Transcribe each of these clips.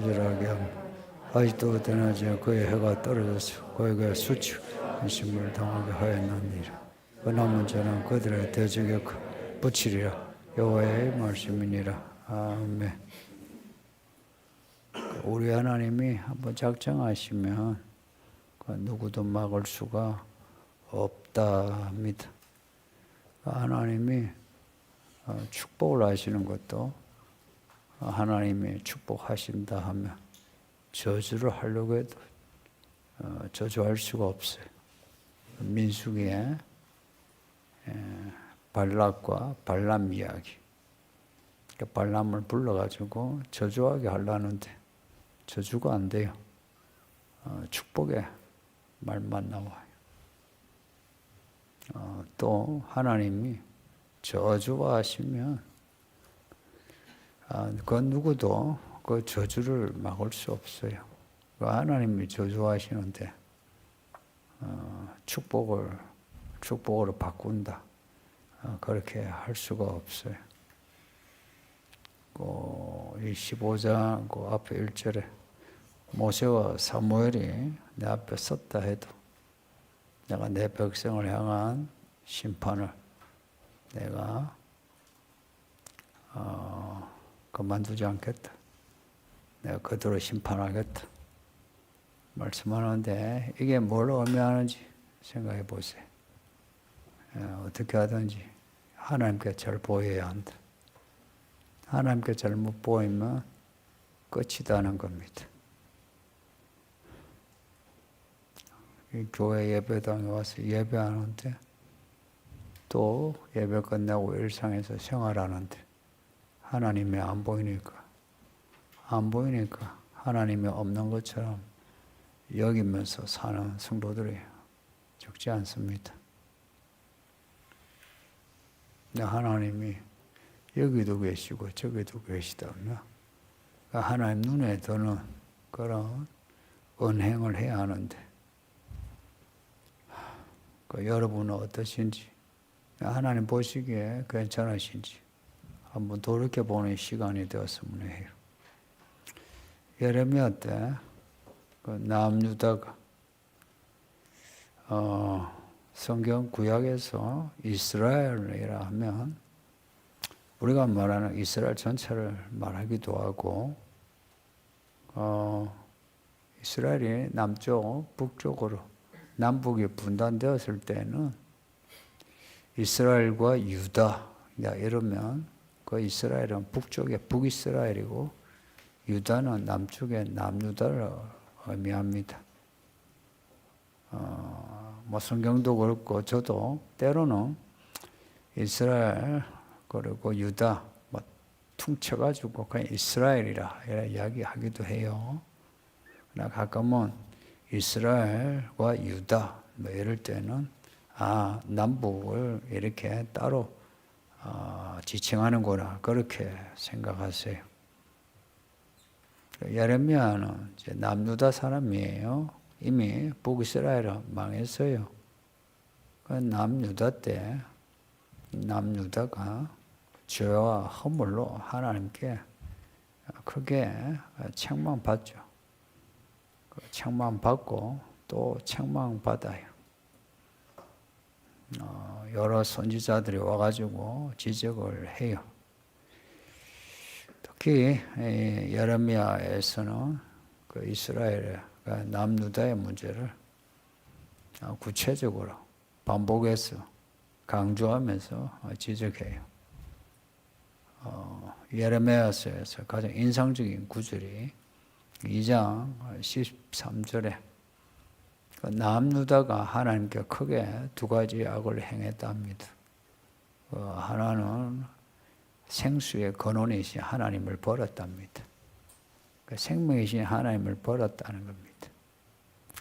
절하게 하며 아직도 떠나지 그의 해가 떨어져서 그에게 수치 신심을 당하게 하였느니라. 그 남은 자는 그들의 대적에 붙이리라. 여호와의 말씀이니라. 아멘. 우리 하나님이 한번 작정하시면 누구도 막을 수가 없답니다. 하나님이 축복을 하시는 것도 하나님이 축복하신다 하면 저주를 하려고 해도 저주할 수가 없어요. 민수기에 발락과 발람 이야기. 발람을 불러가지고 저주하게 하려는데 저주가 안 돼요. 축복의 말만 나와요. 또 하나님이 저주하시면 그 누구도 그 저주를 막을 수 없어요. 하나님이 저주하시는데 축복으로 바꾼다. 그렇게 할 수가 없어요. 이 15장 그 앞에 1절에 모세와 사무엘이 내 앞에 섰다 해도 내가 내 백성을 향한 심판을 내가 그만두지 않겠다. 내가 그대로 심판하겠다. 말씀하는데 이게 뭘 의미하는지 생각해 보세요. 어떻게 하든지 하나님께 잘 보여야 한다. 하나님께 잘못 보이면 끝이다는 겁니다. 이 교회 예배당에 와서 예배하는데 또 예배 끝나고 일상에서 생활하는데 하나님이 안 보이니까 하나님이 없는 것처럼 여기면서 사는 성도들이 적지 않습니다. 근데 하나님이 여기도 계시고 저기도 계시다면 하나님 눈에 드는 그런 은행을 해야 하는데 여러분은 어떠신지 하나님 보시기에 괜찮으신지 한번 돌이켜보는 시간이 되었으면 해요. 예레미야 때 남유다가 성경 구약에서 이스라엘이라 하면 우리가 말하는 이스라엘 전체를 말하기도 하고 이스라엘이 남쪽, 북쪽으로 남북이 분단되었을 때는 이스라엘과 유다 이러면 그 이스라엘은 북쪽에 북이스라엘이고 유다는 남쪽에 남유다를 의미합니다. 성경도 그렇고 저도 때로는 이스라엘 그리고 유다 퉁쳐가지고 그냥 이스라엘이라 이야기하기도 해요. 그러나 가끔은 이스라엘과 유다 이럴 때는 남북을 이렇게 따로 지칭하는구나 그렇게 생각하세요. 예레미야는 이제 남유다 사람이에요. 이미 북이스라엘은 망했어요. 남유다 때 남유다가 죄와 허물로 하나님께 크게 책망받죠. 책망받고 또 책망받아요. 여러 선지자들이 와가지고 지적을 해요. 특히 예레미야에서는 그 이스라엘의 남유다의 문제를 구체적으로 반복해서 강조하면서 지적해요. 예레미야서에서 가장 인상적인 구절이 2장 13절에 남유다가 하나님께 크게 두 가지 악을 행했답니다. 하나는 생수의 근원이신 하나님을 버렸답니다. 생명이신 하나님을 버렸다는 겁니다.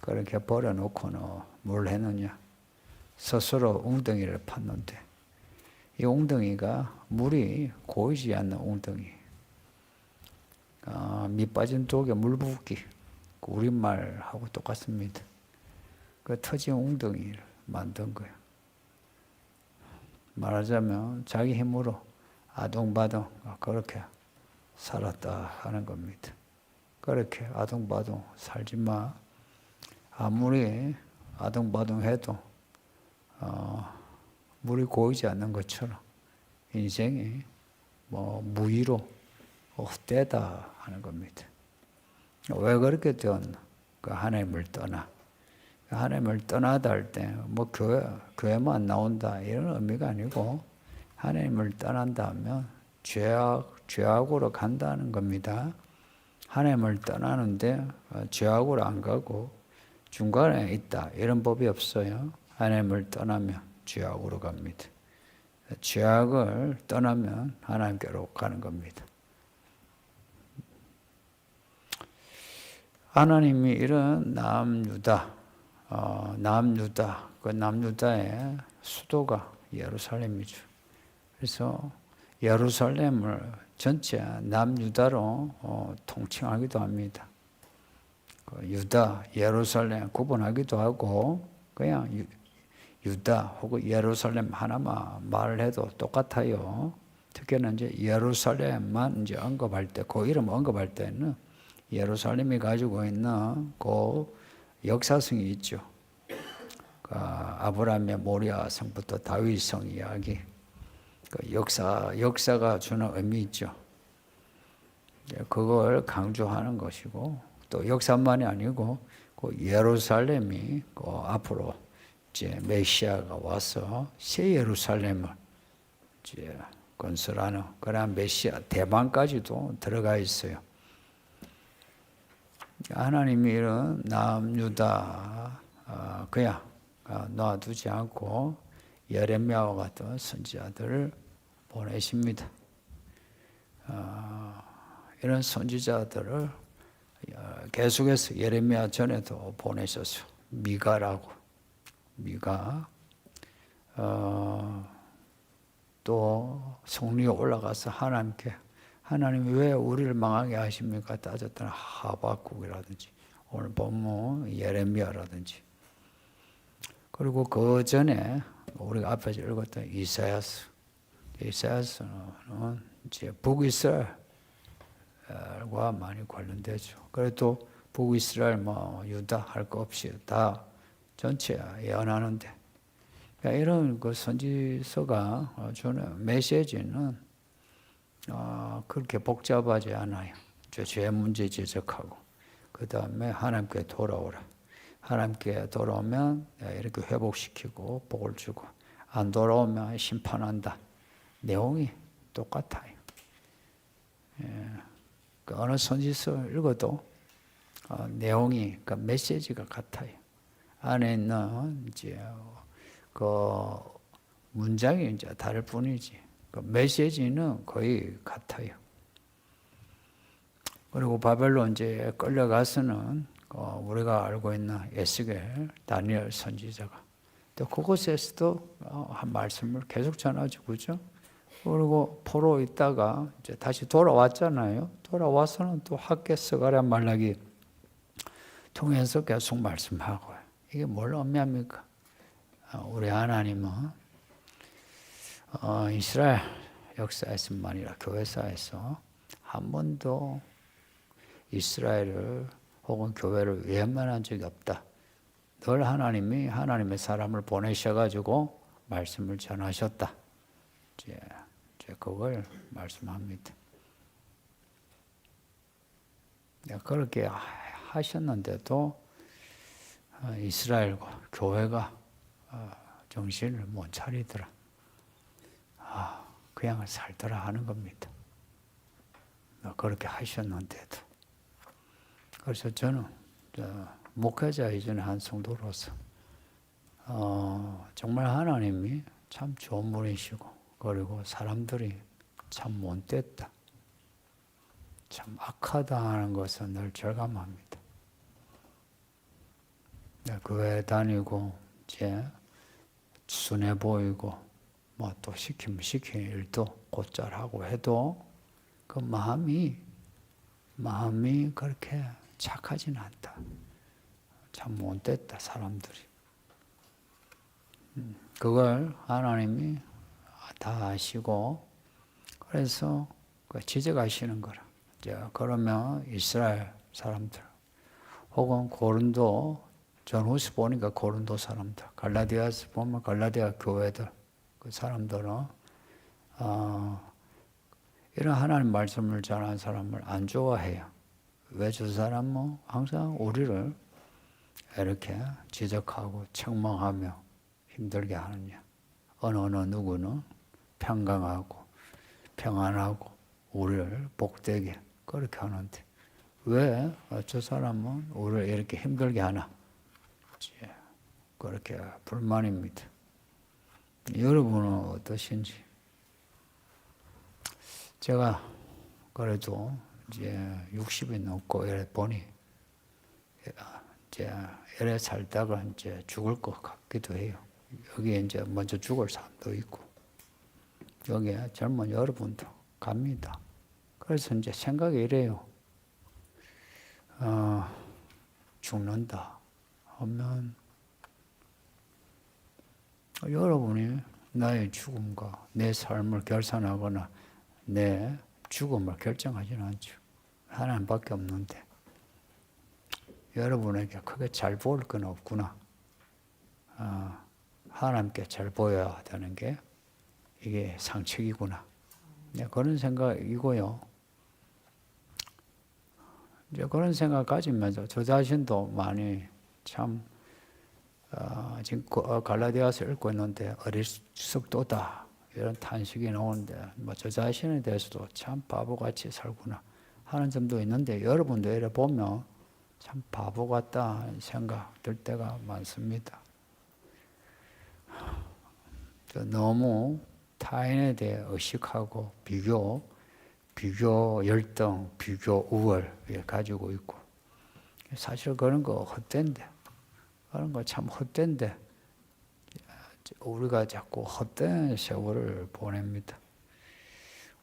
그렇게 버려놓고는 뭘 했느냐? 스스로 웅덩이를 팠는데 이 웅덩이가 물이 고이지 않는 웅덩이. 밑 빠진 독에 물 붓기. 우리말하고 똑같습니다. 그 터진 웅덩이를 만든 거예요. 말하자면 자기 힘으로 아둥바둥 그렇게 살았다 하는 겁니다. 그렇게 아둥바둥 살지 마. 아무리 아둥바둥해도 물이 고이지 않는 것처럼 인생이 무의로 헛되다 하는 겁니다. 왜 그렇게 되었나? 그 하나님을 떠나. 하나님을 떠나다 할 때 교회만 나온다 이런 의미가 아니고 하나님을 떠난다 하면 죄악으로 간다는 겁니다. 하나님을 떠나는데 죄악으로 안 가고 중간에 있다 이런 법이 없어요. 하나님을 떠나면 죄악으로 갑니다. 죄악을 떠나면 하나님께로 가는 겁니다. 하나님이 이런 남유다, 그 남유다의 수도가 예루살렘이죠. 그래서 예루살렘을 전체 남유다로 통칭하기도 합니다. 유다, 예루살렘 구분하기도 하고 그냥 유다 혹은 예루살렘 하나만 말을 해도 똑같아요. 특히는 이제 예루살렘만 이제 언급할 때, 그 이름 언급할 때는 예루살렘이 가지고 있는 그 역사성이 있죠. 그 아브라함의 모리아 성부터 다윗 성 이야기, 그 역사가 주는 의미 있죠. 그걸 강조하는 것이고 또 역사만이 아니고 그 예루살렘이 그 앞으로 이제 메시아가 와서 새 예루살렘을 이제 건설하는 그런 메시아 대방까지도 들어가 있어요. 하나님이 이런 남유다 그냥 놔두지 않고 예레미야와 같은 선지자들을 보내십니다. 이런 선지자들을 계속해서 예레미야 전에도 보내셨어요. 미가라고. 미가 또 성리에 올라가서 하나님이 왜 우리를 망하게 하십니까? 따졌더니 하박국이라든지 오늘 본문 예레미야라든지 그리고 그 전에 우리가 앞에서 읽었던 이사야서는 이제 북이스라엘과 많이 관련되죠. 그래도 북이스라엘 유다 할 거 없이 다 전체 예언하는데 이런 그 선지서가 주는 메시지는 그렇게 복잡하지 않아요. 죄 문제 지적하고 그 다음에 하나님께 돌아오라. 하나님께 돌아오면 이렇게 회복시키고 복을 주고 안 돌아오면 심판한다. 내용이 똑같아요. 그 어느 선지서 읽어도 내용이 그 메시지가 같아요. 안에 있는 이제 그 문장이 이제 다를 뿐이지. 그 메시지는 거의 같아요. 그리고 바벨론 이제 끌려가서는 우리가 알고 있는 에스겔, 다니엘 선지자가 또 그곳에서도 한 말씀을 계속 전하죠, 그죠? 그리고 포로 있다가 이제 다시 돌아왔잖아요. 돌아와서는 또 학개, 스가랴, 말라기 통해서 계속 말씀하고 이게 뭘 의미합니까? 우리 하나님은 이스라엘 역사에서만 아니라 교회사에서 한 번도 이스라엘을 혹은 교회를 외면한 적이 없다. 늘 하나님이 하나님의 사람을 보내셔가지고 말씀을 전하셨다. 이제 그걸 말씀합니다. 그렇게 하셨는데도 이스라엘과 교회가 정신을 못 차리더라. 그냥 살더라 하는 겁니다. 그렇게 하셨는데도. 그래서 저는 목회자 이전에 한 성도로서 정말 하나님이 참 좋은 분이시고 그리고 사람들이 참 못됐다. 참 악하다 하는 것은 늘 절감합니다. 교회 다니고 이제 순해 보이고 또 시키는 일도 곧잘 하고 해도 그 마음이 그렇게 착하진 않다. 참 못됐다 사람들이. 그걸 하나님이 다 아시고 그래서 지적하시는 거라. 그러면 이스라엘 사람들. 혹은 고린도 전후서 보니까 고린도 사람들, 갈라디아서 보면 갈라디아 교회들, 그 사람들은 이런 하나님 말씀을 전하는 사람을 안 좋아해요. 왜 저 사람은 항상 우리를 이렇게 지적하고 책망하며 힘들게 하느냐. 어느 누구는 평강하고 평안하고 우리를 복되게 그렇게 하는데 왜 저 사람은 우리를 이렇게 힘들게 하나? 그렇게 불만입니다. 여러분은 어떠신지? 제가 그래도 이제 60이 넘고 이래 보니 이제 이래 살다가 이제 죽을 것 같기도 해요. 여기에 이제 먼저 죽을 사람도 있고 여기에 젊은 여러분도 갑니다. 그래서 이제 생각이 이래요. 죽는다 하면 여러분이 나의 죽음과 내 삶을 결산하거나 내 죽음을 결정하지는 않죠. 하나님밖에 없는데 여러분에게 크게 잘 보일 건 없구나. 하나님께 잘 보여야 되는 게 이게 상책이구나. 그런 생각이고요. 이제 그런 생각 가지면서 저 자신도 많이 참 지금 갈라디아서 읽고 있는데 어리석도다 이런 탄식이 나오는데 뭐 저 자신에 대해서도 참 바보같이 살구나 하는 점도 있는데 여러분도 이래 보면 참 바보 같다 하는 생각 들 때가 많습니다. 너무 타인에 대해 의식하고 비교 열등, 비교 우월을 가지고 있고 사실 그런 거 헛된데 그런 거 참 헛된데 우리가 자꾸 헛된 세월을 보냅니다.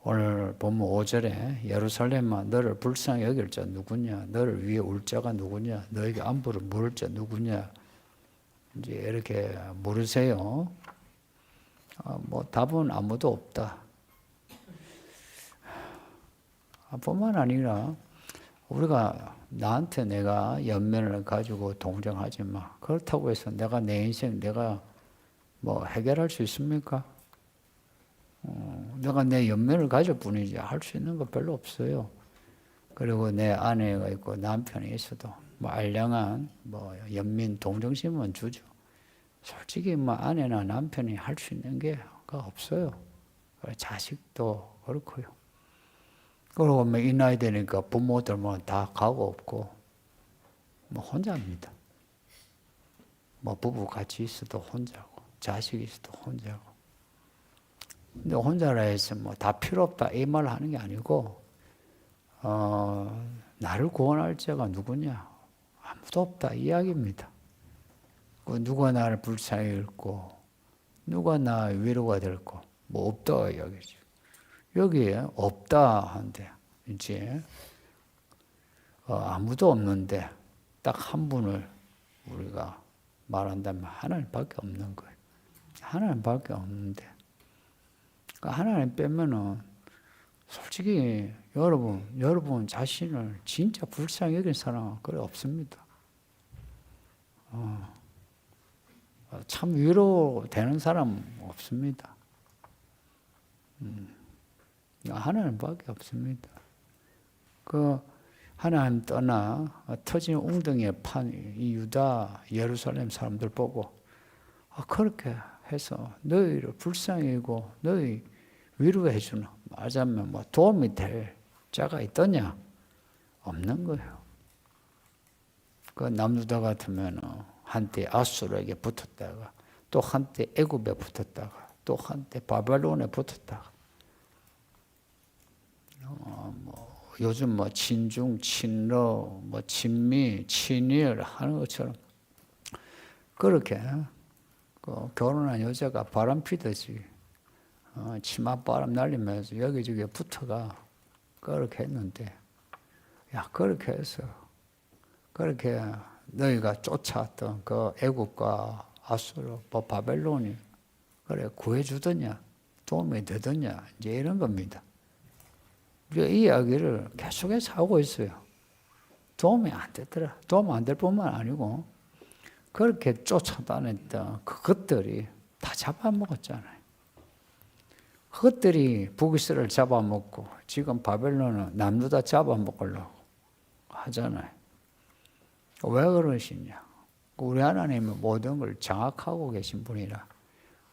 오늘 본문 5절에 예루살렘아 너를 불쌍히 여길 자 누구냐? 너를 위해 울 자가 누구냐? 너에게 안부를 물을 자 누구냐? 이제 이렇게 물으세요. 뭐 답은 아무도 없다. 뿐만 아니라 우리가 나한테 내가 연민을 가지고 동정하지 마. 그렇다고 해서 내가 내 인생 내가 뭐 해결할 수 있습니까? 내가 내 연민을 가질 뿐이지 할 수 있는 거 별로 없어요. 그리고 내 아내가 있고 남편이 있어도 뭐 알량한 뭐 연민 동정심은 주죠. 솔직히 뭐 아내나 남편이 할 수 있는 게 없어요. 자식도 그렇고요. 그리고 뭐 이 나이 되니까 부모들 뭐 다 가고 없고 뭐 혼자입니다. 뭐 부부 같이 있어도 혼자고 자식이 있어도 혼자고. 근데 혼자라 해서 뭐 다 필요 없다 이 말을 하는 게 아니고 나를 구원할 자가 누구냐? 아무도 없다 이 이야기입니다. 누가 나를 불쌍히 여기고 누가 나 위로가 될고 뭐 없다 이야기죠. 여기에 없다 한데 이제 아무도 없는데 딱 한 분을 우리가 말한다면 하나님밖에 없는 거예요. 하나님밖에 없는데 그러니까 하나님 빼면은 솔직히 여러분 자신을 진짜 불쌍히 여긴 사람은 그래 없습니다. 참 위로되는 사람 없습니다. 하나님밖에 없습니다. 그 하나님 떠나 터진 웅덩이에 판 이 유다 예루살렘 사람들 보고 그렇게 해서 너희를 불쌍히 여기고 너희 위로해 주나 말하자면 뭐 도움이 될 자가 있더냐? 없는 거예요. 그 남유다 같으면 한때 아수르에게 붙었다가 또 한때 애굽에 붙었다가 또 한때 바벨론에 붙었다가 요즘 뭐 친중, 친러, 뭐 친미, 친일 하는 것처럼 그렇게 결혼한 여자가 바람 피듯이 치마 바람 날리면서 여기저기 붙어가 그렇게 했는데 야 그렇게 해서 그렇게 너희가 쫓아왔던 그 애국과 아수르, 바벨론이 그래 구해주더냐 도움이 되더냐 이제 이런 겁니다. 우리가 이 이야기를 계속해서 하고 있어요. 도움이 안 되더라. 도움 안 될 뿐만 아니고 그렇게 쫓아다녔던 그것들이 다 잡아먹었잖아요. 그것들이 북이스라엘을 잡아먹고 지금 바벨론은 남유다 잡아먹으려고 하잖아요. 왜 그러시냐? 우리 하나님은 모든 걸 장악하고 계신 분이라.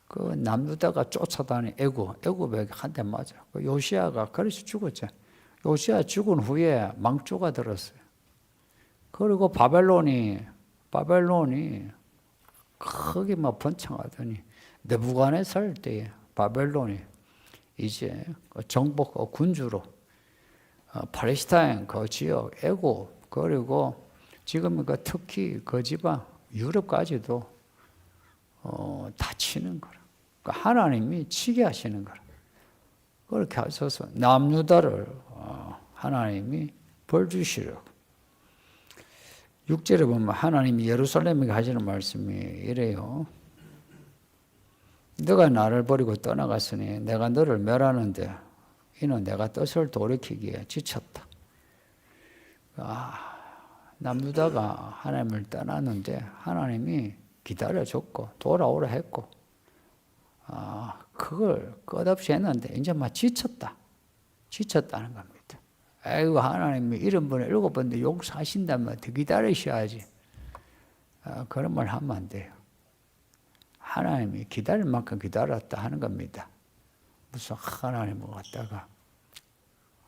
그 남유다가 쫓아다닌 애굽에게 한 대 맞아. 그 요시야가 그래서 죽었죠. 요시야 죽은 후에 망조가 들었어요. 그리고 바벨론이 크게 막 번창하더니 느부갓네살 때에 바벨론이 이제 정복 군주로 팔레스타인 그 지역 애굽 그리고 지금 그 특히 그 지방 유럽까지도 다 치는 거라. 그러니까 하나님이 치게 하시는 거라. 그렇게 하셔서 남유다를 하나님이 벌 주시려고. 6절에 보면 하나님이 예루살렘에게 하시는 말씀이 이래요. 너가 나를 버리고 떠나갔으니 내가 너를 멸하는데 이는 내가 뜻을 돌이키기에 지쳤다. 남유다가 하나님을 떠났는데 하나님이 기다려줬고 돌아오라 했고 그걸 끝없이 했는데 이제 막 지쳤다는 겁니다. 아이고 하나님이 70번에 7번도 용서하신다면 더 기다리셔야지. 그런 말 하면 안 돼요. 하나님이 기다릴 만큼 기다렸다 하는 겁니다. 무슨 하나님을 갖다가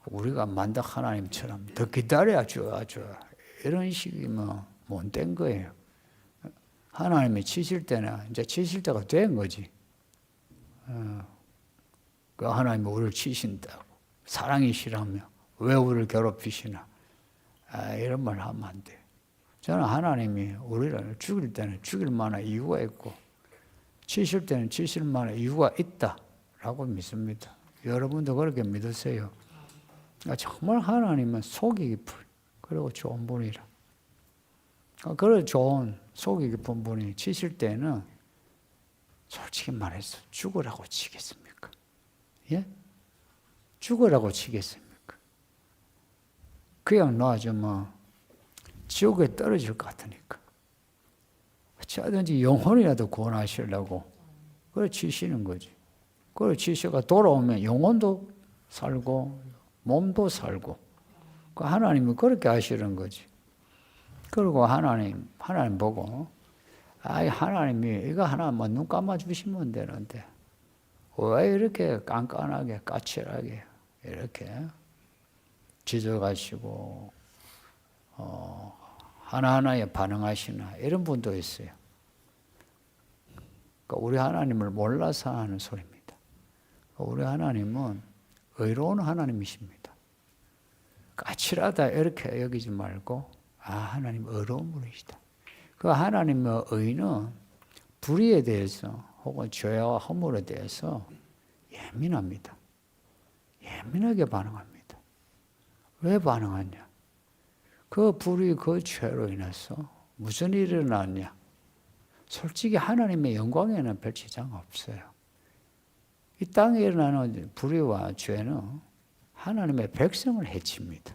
우리가 만덕 하나님처럼 더 기다려야 줘야죠. 이런 식이면 못된 거예요. 하나님이 치실 때는 이제 치실 때가 된 거지. 그 하나님이 우리를 치신다고. 사랑이시라며 왜 우리를 괴롭히시나. 이런 말 하면 안 돼요. 저는 하나님이 우리를 죽일 때는 죽일 만한 이유가 있고 치실 때는 치실 만한 이유가 있다라고 믿습니다. 여러분도 그렇게 믿으세요. 정말 하나님은 속이 깊은 그리고 좋은 분이라. 그런 좋은 속이 깊은 분이 치실 때는 솔직히 말해서 죽으라고 치겠습니까? 예? 죽으라고 치겠습니까? 그냥 놔주면 지옥에 떨어질 것 같으니까. 어찌하든지 영혼이라도 구원하시려고 그래 치시는 거지. 그래 치셔가 돌아오면 영혼도 살고 몸도 살고 하나님이 그렇게 하시는 거지. 그리고 하나님 보고 하나님이 이거 하나만 눈 감아 주시면 되는데 왜 이렇게 깐깐하게 까칠하게 이렇게 지적하시고 하나하나에 반응하시나 이런 분도 있어요. 그러니까 우리 하나님을 몰라서 하는 소리입니다. 우리 하나님은 의로운 하나님이십니다. 까칠하다 이렇게 여기지 말고 하나님 의로운 분이시다. 그 하나님의 의는 불의에 대해서 혹은 죄와 허물에 대해서 예민합니다. 예민하게 반응합니다. 왜 반응하냐? 그 불의, 그 죄로 인해서 무슨 일이 일어났냐? 솔직히 하나님의 영광에는 별 지장 없어요. 이 땅에 일어나는 불의와 죄는 하나님의 백성을 해칩니다.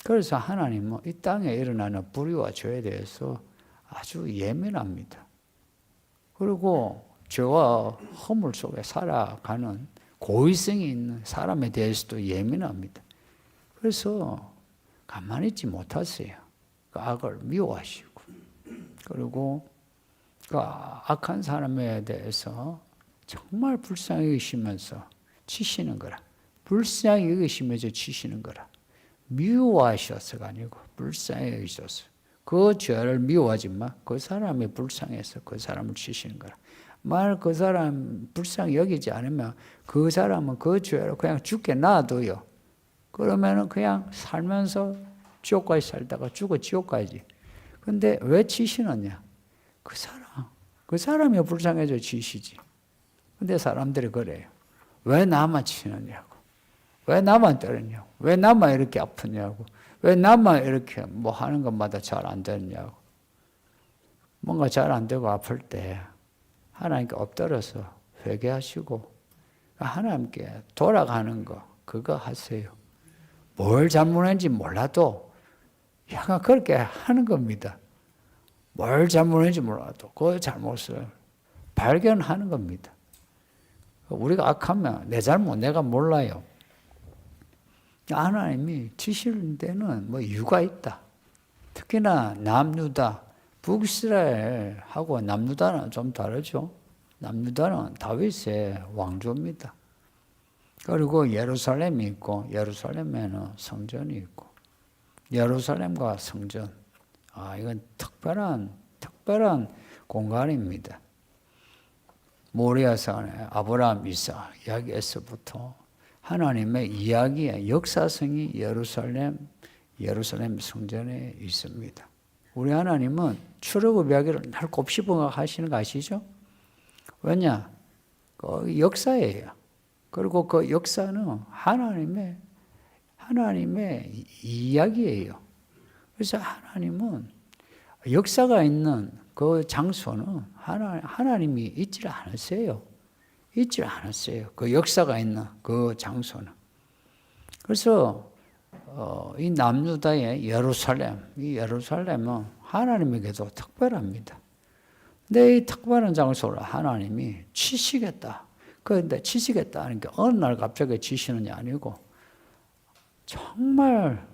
그래서 하나님은 이 땅에 일어나는 불의와 죄에 대해서 아주 예민합니다. 그리고 죄와 허물 속에 살아가는 고의성이 있는 사람에 대해서도 예민합니다. 그래서 가만히 있지 못하세요. 그 악을 미워하시고 그리고 그 악한 사람에 대해서 정말 불쌍히 여기시면서 치시는 거라. 불쌍히 여기시면서 치시는 거라. 미워하셔서가 아니고 불쌍히 여기셔서 그 죄를 미워하지만 그 사람이 불쌍해서 그 사람을 치시는 거라. 만약 그 사람 불쌍히 여기지 않으면 그 사람은 그 죄로 그냥 죽게 놔둬요. 그러면은 그냥 살면서 지옥까지 살다가 죽어 지옥 가야지. 근데 왜 치시느냐? 그 사람이 불쌍해져 치시지. 근데 사람들이 그래요. 왜 나만 치느냐고. 왜 나만 때리냐고. 왜 나만 이렇게 아프냐고. 왜 나만 이렇게 뭐 하는 것마다 잘 안 되느냐고. 뭔가 잘 안 되고 아플 때 하나님께 엎드려서 회개하시고 하나님께 돌아가는 거 그거 하세요. 뭘 잘못했는지 몰라도 약간 그렇게 하는 겁니다. 뭘 잘못했는지 몰라도 그 잘못을 발견하는 겁니다. 우리가 악하면 내 잘못 내가 몰라요. 하나님이 치시는 데는 뭐 이유가 있다. 특히나 남유다, 북이스라엘하고 남유다는 좀 다르죠. 남유다는 다윗의 왕조입니다. 그리고 예루살렘이 있고 예루살렘에는 성전이 있고 예루살렘과 성전, 이건 특별한 공간입니다. 모리아산의 아브라함, 이삭 이야기에서부터 하나님의 이야기의 역사성이 예루살렘 성전에 있습니다. 우리 하나님은 출애굽 이야기를 날 곱씹어 하시는 거 아시죠? 왜냐? 그 역사예요. 그리고 그 역사는 하나님의 이야기예요. 그래서 하나님은 역사가 있는 그 장소는 하나님이 있질 않으세요. 있질 않았어요. 그 역사가 있는 그 장소는. 그래서 이 남유다의 이 예루살렘은 하나님에게도 특별합니다. 근데 이 특별한 장소를 하나님이 치시겠다. 그런데 치시겠다는 게 어느 날 갑자기 치시는 게 아니고 정말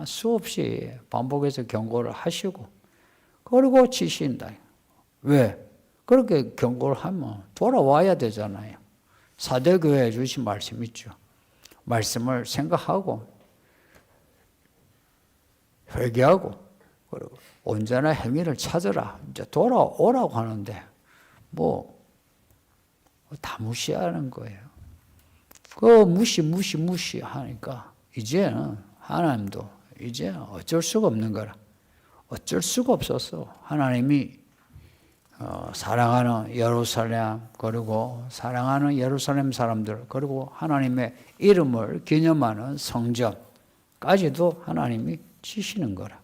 수없이 반복해서 경고를 하시고 그리고 치신다. 왜? 그렇게 경고를 하면 돌아와야 되잖아요. 사대교회에 주신 말씀 있죠. 말씀을 생각하고 회개하고 그리고 온전한 행위를 찾으라. 이제 돌아오라고 하는데 다 무시하는 거예요. 그 무시하니까 이제는 하나님도 이제 어쩔 수가 없는 거라. 어쩔 수가 없었어. 하나님이 사랑하는 예루살렘 그리고 사랑하는 예루살렘 사람들 그리고 하나님의 이름을 기념하는 성전까지도 하나님이 치시는 거라.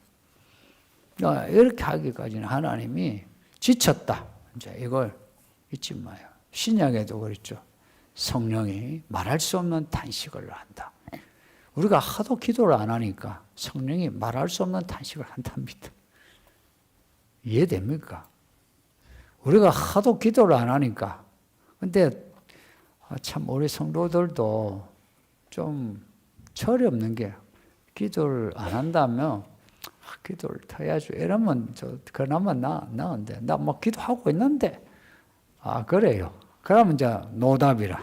이렇게 하기까지는 하나님이 지쳤다. 이제 이걸 잊지 마요. 신약에도 그랬죠. 성령이 말할 수 없는 탄식을 한다. 우리가 하도 기도를 안 하니까 성령이 말할 수 없는 탄식을 한답니다. 이해됩니까? 우리가 하도 기도를 안 하니까. 근데 참 우리 성도들도 좀 철이 없는 게 기도를 안 한다면 기도를 더 해야지. 이러면 그나마 나은데 나 뭐 기도하고 있는데 그래요. 그러면 이제 노답이라.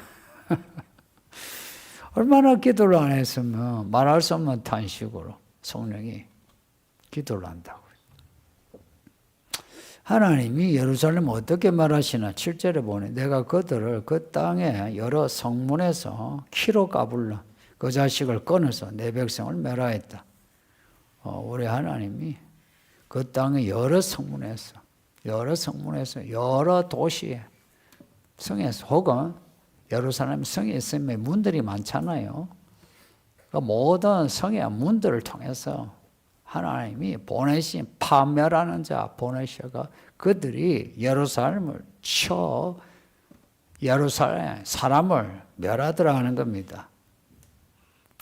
얼마나 기도를 안 했으면 말할 수 없는 탄식으로 성령이 기도를 한다고. 하나님이 예루살렘 어떻게 말하시나 7절에 보니 내가 그들을 그 땅에 여러 성문에서 키로 까불러 그 자식을 꺼내서 내 백성을 멸하였다. 우리 하나님이 그 땅의 여러 성문에서 여러 도시에 성에서 혹은 예루살렘 성에 있으면 문들이 많잖아요. 그 모든 성의 문들을 통해서 하나님이 보내신 파멸하는 자 보내셔가 그들이 예루살렘 사람을 멸하더라 하는 겁니다.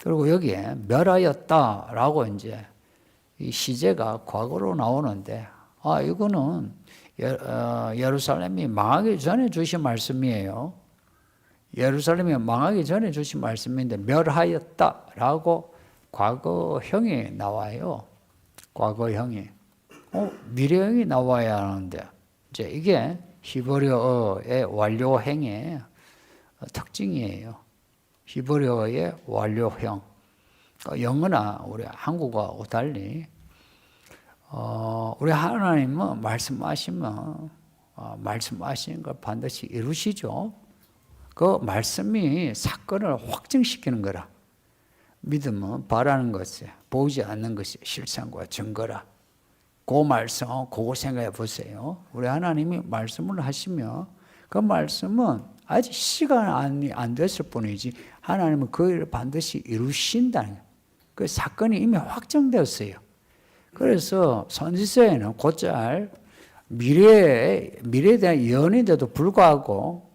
그리고 여기에 멸하였다라고 이제 이 시제가 과거로 나오는데 이거는 예루살렘이 망하기 전에 주신 말씀이에요. 예루살렘이 망하기 전에 주신 말씀인데 멸하였다라고 과거형이 나와요. 과거형이. 미래형이 나와야 하는데 이제 이게 히브리어의 완료형의 특징이에요. 히브리어의 완료형. 영어나 우리 한국어하고 달리 우리 하나님은 말씀하시면 말씀하시는 걸 반드시 이루시죠. 그 말씀이 사건을 확증시키는 거라. 믿음은 바라는 것에 보이지 않는 것이 실상과 증거라. 그 말씀, 그거 생각해 보세요. 우리 하나님이 말씀을 하시면 그 말씀은 아직 시간이 안 됐을 뿐이지 하나님은 그 일을 반드시 이루신다는 거예요. 그 사건이 이미 확정되었어요. 그래서 선지서에는 곧잘 미래에 대한 예언인데도 불구하고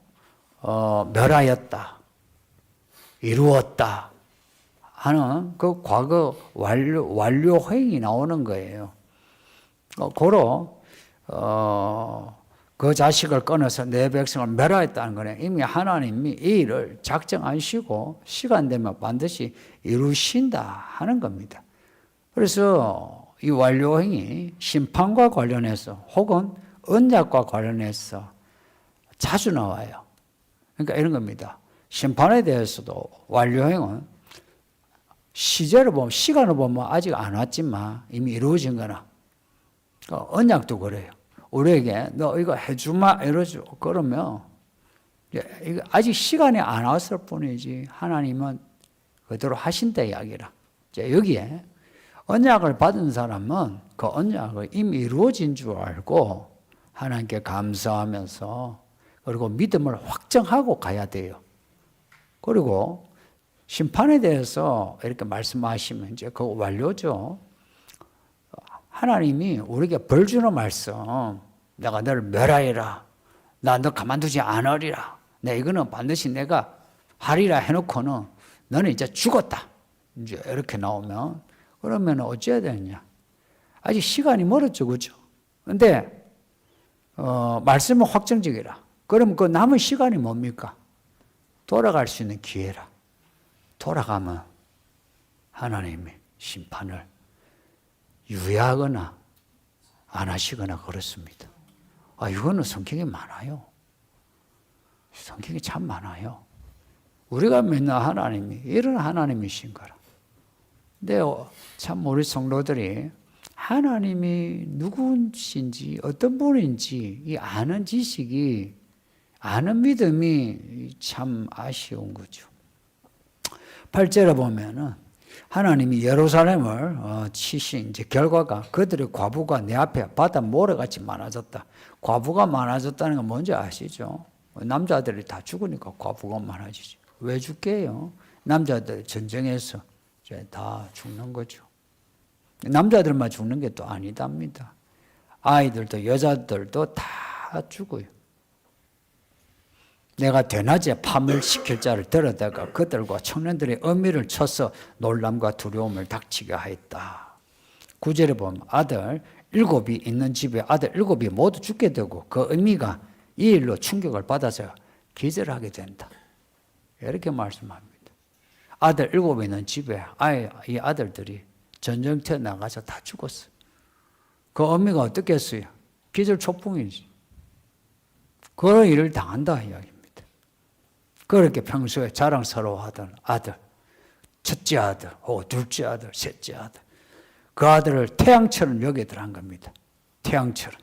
멸하였다, 이루었다 하는 그 과거 완료행이 나오는 거예요. 고로 그 자식을 끊어서 내 백성을 멸하였다는 거네. 이미 하나님이 이 일을 작정하시고 시간 되면 반드시 이루신다 하는 겁니다. 그래서 이 완료행이 심판과 관련해서 혹은 언약과 관련해서 자주 나와요. 그러니까 이런 겁니다. 심판에 대해서도 완료행은 시제를 보면, 시간을 보면 아직 안 왔지만 이미 이루어진 거나, 언약도 그래요. 우리에게 너 이거 해주마 이러죠. 그러면 이거 아직 시간이 안 왔을 뿐이지 하나님은 그대로 하신다 이야기라. 여기에 언약을 받은 사람은 그 언약을 이미 이루어진 줄 알고 하나님께 감사하면서 그리고 믿음을 확정하고 가야 돼요. 그리고 심판에 대해서 이렇게 말씀하시면 이제 그거 완료죠. 하나님이 우리에게 벌 주는 말씀, 내가 너를 멸하리라, 나 너 가만두지 않으리라, 이거는 반드시 내가 하리라 해놓고는 너는 이제 죽었다, 이제 이렇게 나오면 그러면 어찌해야 되느냐? 아직 시간이 멀었죠, 그렇죠? 근데 말씀은 확정적이라. 그럼 그 남은 시간이 뭡니까? 돌아갈 수 있는 기회라. 돌아가면 하나님이 심판을 유예하거나 안 하시거나 그렇습니다. 이거는 성경에 많아요. 성경에 참 많아요. 우리가 믿는 하나님이 이런 하나님이신 거라. 근데 참 우리 성도들이 하나님이 누구신지 어떤 분인지 이 아는 지식이, 아는 믿음이 참 아쉬운 거죠. 8절에 보면은 하나님이 예루살렘을 치신 이제 결과가 그들의 과부가 내 앞에 바다 모래같이 많아졌다. 과부가 많아졌다는 건 뭔지 아시죠? 남자들이 다 죽으니까 과부가 많아지죠. 왜 죽게요? 남자들 전쟁에서 이제 다 죽는 거죠. 남자들만 죽는 게 또 아니답니다. 아이들도 여자들도 다 죽어요. 내가 대낮에 밤을 지킬 자를 데려다가 그들과 청년들의 어미를 쳐서 놀람과 두려움을 닥치게 하였다. 9절에 보면 아들 7이 있는 집에 아들 7이 모두 죽게 되고 그 어미가 이 일로 충격을 받아서 기절하게 된다. 이렇게 말씀합니다. 아들 7이 있는 집에 이 아들들이 전쟁터에 나가서 다 죽었어요. 그 어미가 어떻게 했어요? 기절 초풍이지. 그런 일을 당한다 이야기입니다. 그렇게 평소에 자랑스러워하던 아들, 첫째 아들, 둘째 아들, 셋째 아들, 그 아들을 태양처럼 여기더란 겁니다. 태양처럼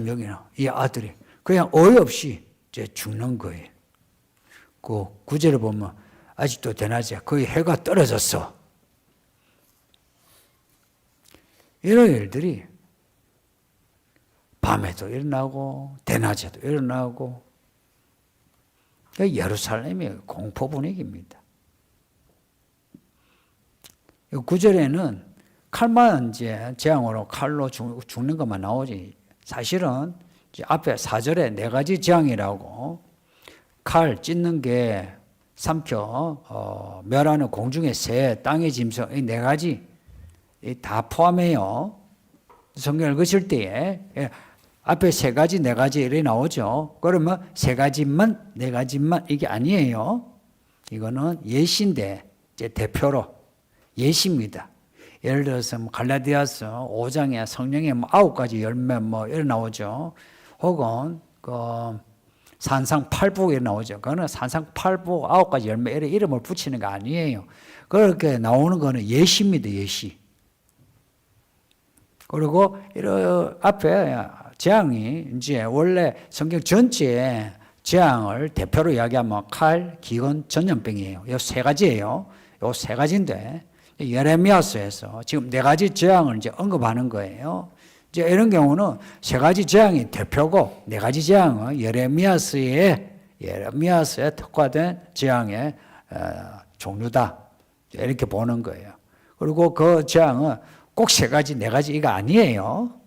여기는 이 아들이 그냥 어이없이 이제 죽는 거예요. 그 9절에 보면 아직도 대낮에 거의 해가 떨어졌어. 이런 일들이 밤에도 일어나고 대낮에도 일어나고 예루살렘의 공포 분위기입니다. 9절에는 칼만 이제 재앙으로 칼로 죽는 것만 나오지 사실은 이제 앞에 4절에 4가지 재앙이라고 칼 찢는 게 삼켜 멸하는 공중의 새, 땅의 짐승 이 4가지 다 포함해요. 성경을 읽으실 때에 앞에 3가지, 4가지 이렇게 나오죠. 그러면 3가지만, 4가지만 이게 아니에요. 이거는 예시인데 이제 대표로 예시입니다. 예를 들어서 갈라디아서 5장에 성령의 9가지 열매 이렇게 나오죠. 혹은 산상팔부 이렇게 나오죠. 그거는 산상팔부 9가지 열매 이렇게 이름을 붙이는 거 아니에요. 그렇게 나오는 거는 예시입니다. 예시. 그리고 이런 앞에 재앙이 이제 원래 성경 전체에 재앙을 대표로 이야기하면 칼, 기근, 전염병이에요. 이 3가지예요. 이 3가지인데 예레미야서에서 지금 4가지 재앙을 이제 언급하는 거예요. 이제 이런 경우는 3가지 재앙이 대표고 4가지 재앙은 예레미야서에 특화된 재앙의 종류다. 이렇게 보는 거예요. 그리고 그 재앙은 꼭 3가지, 4가지 이거 아니에요.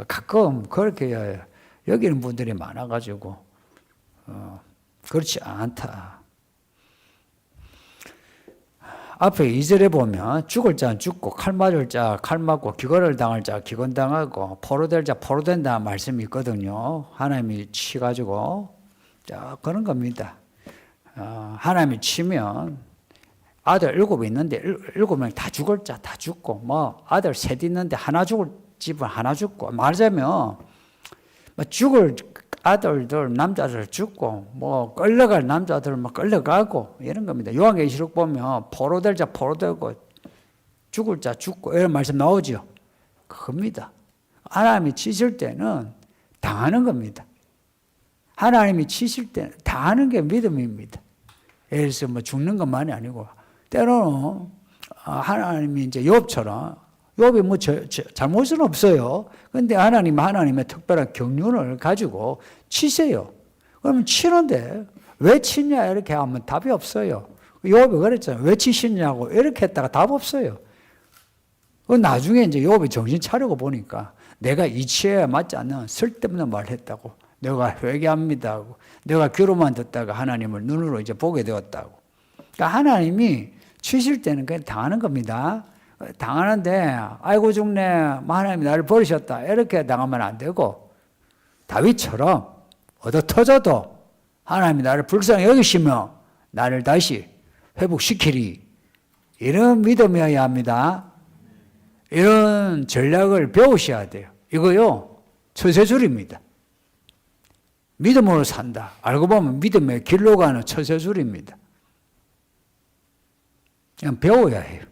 가끔 그렇게 여기는 분들이 많아가지고 그렇지 않다. 앞에 2절에 보면 죽을 자는 죽고 칼 맞을 자 칼 맞고 기권을 당할 자 기권 당하고 포로될 자 포로된다 말씀이 있거든요. 하나님이 치가지고 자 그런 겁니다. 하나님이 치면 아들 7이 있는데 7명 다 죽을 자 다 죽고 뭐 아들 셋 있는데 하나 죽을 집은 하나 죽고 말하자면 뭐 죽을 아들들 남자들 죽고 뭐 끌려갈 남자들 뭐 끌려가고 이런 겁니다. 요한계시록 보면 포로될 자 포로되고 죽을 자 죽고 이런 말씀 나오죠. 그겁니다. 하나님이 치실 때는 당하는 겁니다. 하나님이 치실 때는 당하는 게 믿음입니다. 예를 들어서 뭐 죽는 것만이 아니고 때로는 하나님이 이제 욥처럼 욥이 뭐 잘못은 없어요. 그런데 하나님의 특별한 경륜을 가지고 치세요. 그러면 치는데 왜 치냐 이렇게 하면 답이 없어요. 욥이 그랬잖아요. 왜 치시냐고 이렇게 했다가 답 없어요. 나중에 이제 욥이 정신 차리고 보니까 내가 이치에 맞지 않는 쓸데없는 말을 했다고. 내가 회개합니다 하고 내가 귀로만 듣다가 하나님을 눈으로 이제 보게 되었다고. 그러니까 하나님이 치실 때는 그냥 당하는 겁니다. 당하는데 아이고 죽네 하나님이 나를 버리셨다 이렇게 당하면 안 되고 다윗처럼 얻어 터져도 하나님이 나를 불쌍히 여기시며 나를 다시 회복시키리 이런 믿음이어야 합니다. 이런 전략을 배우셔야 돼요. 이거요 처세술입니다. 믿음으로 산다. 알고 보면 믿음의 길로 가는 처세술입니다. 그냥 배워야 해요.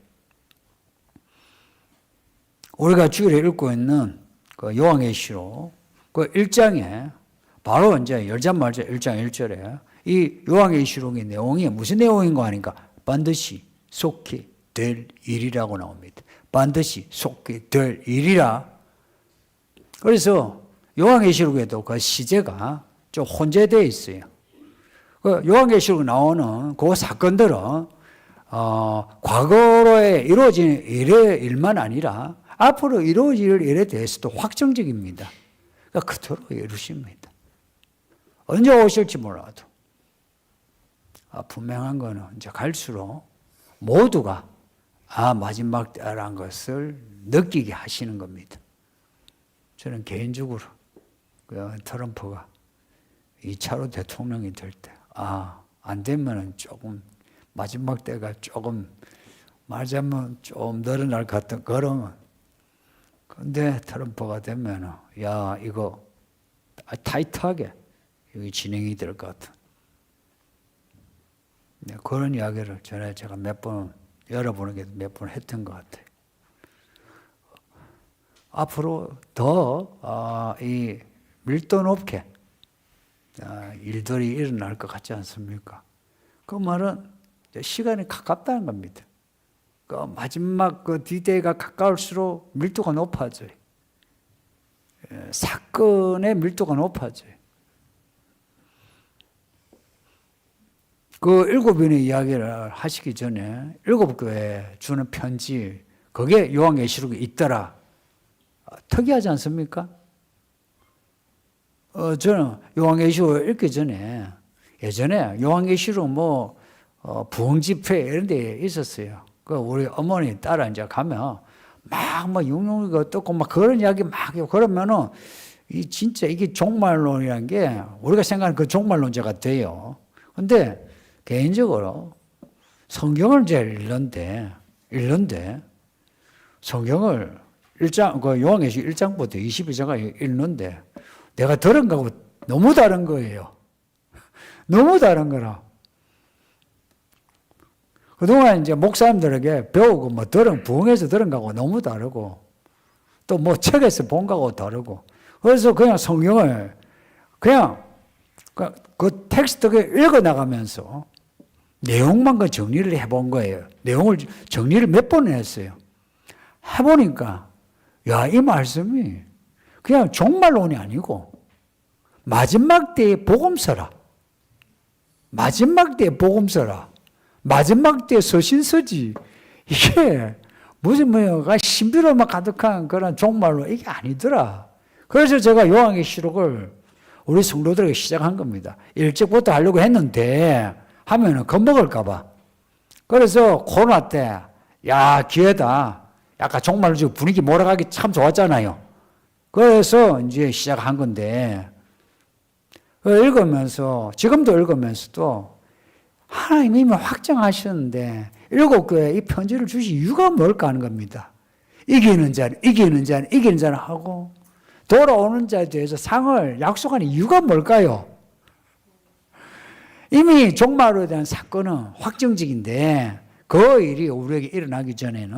우리가 주일에 읽고 있는 그 요한계시록 그 1장에 바로 이제 열자마자 1장 1절에 이 요한계시록의 내용이 무슨 내용인가 하니까 반드시 속히 될 일이라고 나옵니다. 반드시 속히 될 일이라. 그래서 요한계시록에도 그 시제가 좀 혼재되어 있어요. 그 요한계시록에 나오는 그 사건들은 과거로에 이루어진 일만 아니라 앞으로 이루어질 일에 대해서도 확정적입니다. 그러니까 그대로 이루십니다. 언제 오실지 몰라도 분명한 거는 이제 갈수록 모두가 마지막 때라는 것을 느끼게 하시는 겁니다. 저는 개인적으로 트럼프가 2차로 대통령이 될 때 안 되면은 조금 마지막 때가 조금 말하자면 좀 늘어날 것 같은 그런. 근데 트럼프가 되면은 이거 타이트하게 여기 진행이 될 것 같은. 네, 그런 이야기를 전에 제가 여러분에게 몇 번 했던 것 같아요. 앞으로 더 이 밀도 높게 일들이 일어날 것 같지 않습니까? 그 말은 시간이 가깝다는 겁니다. 그 마지막 그 D-Day가 가까울수록 밀도가 높아져요. 사건의 밀도가 높아져요. 그 7인의 이야기를 하시기 전에 7교회에 주는 편지, 그게 요한계시록에 있더라. 특이하지 않습니까? 저는 요한계시록 읽기 전에 예전에 요한계시록 부흥집회 이런 데 있었어요. 그 우리 어머니 따라 이제 가면 막 육룡이가 어떻고 그런 이야기 막 그러면은 진짜 이게 종말론이라는 게 우리가 생각하는 그 종말론자가 돼요. 근데 개인적으로 성경을 이제 읽는데 성경을 요한계시록 1장부터 22장까지 읽는데 내가 들은 거하고 너무 다른 거예요. 너무 다른 거라. 그동안 이제 목사님들에게 배우고 들은 부흥에서 들은 거하고 너무 다르고 또 책에서 본 거하고 다르고 그래서 그냥 성경을 그냥 그 텍스트를 읽어 나가면서 내용만 정리를 해본 거예요. 내용을 정리를 몇 번을 했어요. 해보니까 이 말씀이 그냥 종말론이 아니고 마지막 때의 복음서라. 마지막 때의 복음서라. 마지막 때의 서신서지. 이게 무슨 신비로만 가득한 그런 종말론 이게 아니더라. 그래서 제가 요한계시록을 우리 성도들에게 시작한 겁니다. 일찍부터 하려고 했는데 하면은 겁먹을까 봐. 그래서 코로나 때, 야, 기회다. 약간 정말로 지금 분위기 몰아가기 참 좋았잖아요. 그래서 이제 시작한 건데, 읽으면서, 지금도 읽으면서도 하나님이 이미 확정하셨는데, 7교회에 이 편지를 주신 이유가 뭘까 하는 겁니다. 이기는 자는 하고, 돌아오는 자에 대해서 상을 약속하는 이유가 뭘까요? 이미 종말에 대한 사건은 확정적인데 그 일이 우리에게 일어나기 전에는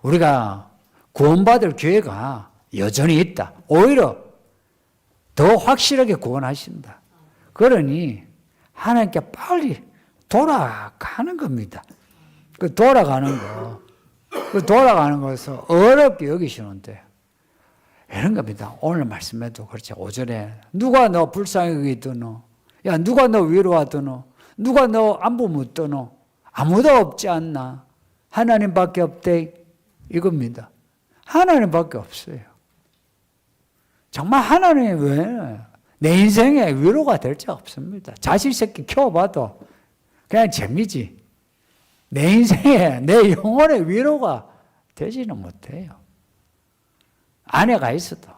우리가 구원받을 기회가 여전히 있다. 오히려 더 확실하게 구원하신다. 그러니 하나님께 빨리 돌아가는 겁니다. 그 돌아가는 것을 어렵게 여기시는데 이런 겁니다. 오늘 말씀에도 그렇죠. 5절에 누가 너 불쌍히 여기드노? 야, 누가 너 위로하드노? 누가 너 안부 묻드노? 아무도 없지 않나? 하나님밖에 없대. 이겁니다. 하나님밖에 없어요. 정말 하나님이 왜 내 인생에 위로가 될 자 없습니다. 자식 새끼 키워봐도 그냥 재미지. 내 인생에 내 영혼의 위로가 되지는 못해요. 아내가 있어도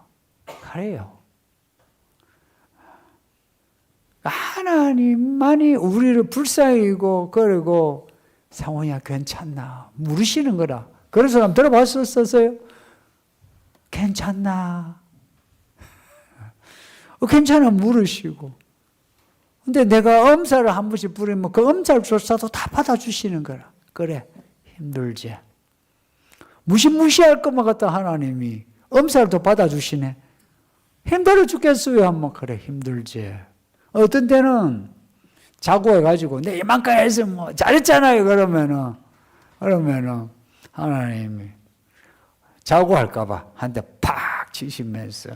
그래요. 하나님만이 우리를 불쌍히 여기고 그리고 상원이야 괜찮나 물으시는 거라. 그런 사람 들어봤었어요? 괜찮나? 괜찮아 물으시고. 근데 내가 엄살을 한 번씩 부리면 그 엄살조차도 다 받아주시는 거라. 그래 힘들지. 무시무시할 것만 같다 하나님이 엄살도 받아주시네. 힘들어 죽겠어요 한번. 그래 힘들지. 어떤 때는 자고 해가지고 내 이만큼 해서 뭐 잘했잖아요 그러면은 하나님이 자고 할까봐 한 대 팍 치시면서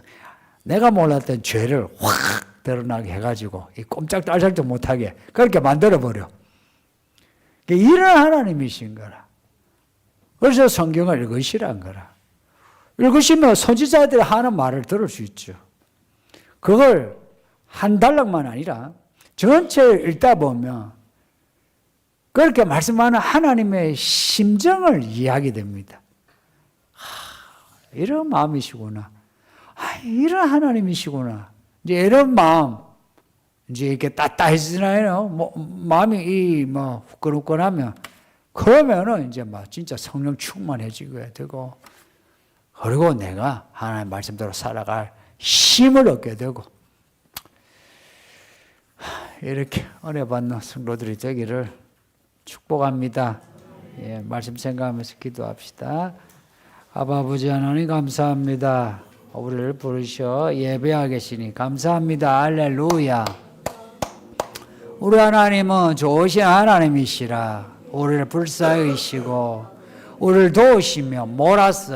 내가 몰랐던 죄를 확 드러나게 해가지고 이 꼼짝달싹도 못하게 그렇게 만들어버려. 이런 하나님이신 거라. 그래서 성경을 읽으시란 거라. 읽으시면 선지자들이 하는 말을 들을 수 있죠. 그걸 한 달락만 아니라 전체를 읽다 보면 그렇게 말씀하는 하나님의 심정을 이해하게 됩니다. 이런 마음이시구나. 이런 하나님이시구나. 이제 이런 마음, 이제 이렇게 따뜻해지잖아요. 마음이 후끈후끈하면 그러면은 이제 진짜 성령 충만해지게 되고, 그리고 내가 하나님 말씀대로 살아갈 힘을 얻게 되고, 이렇게 은혜 받는 성도들이 되기를 축복합니다. 예, 말씀 생각하면서 기도합시다. 아버지 하나님 감사합니다. 우리를 부르셔 예배하게 계시니 감사합니다. 할렐루야. 우리 하나님은 좋으신 하나님이시라. 우리를 불쌍히 여기시고 우리를 도우시며 몰아서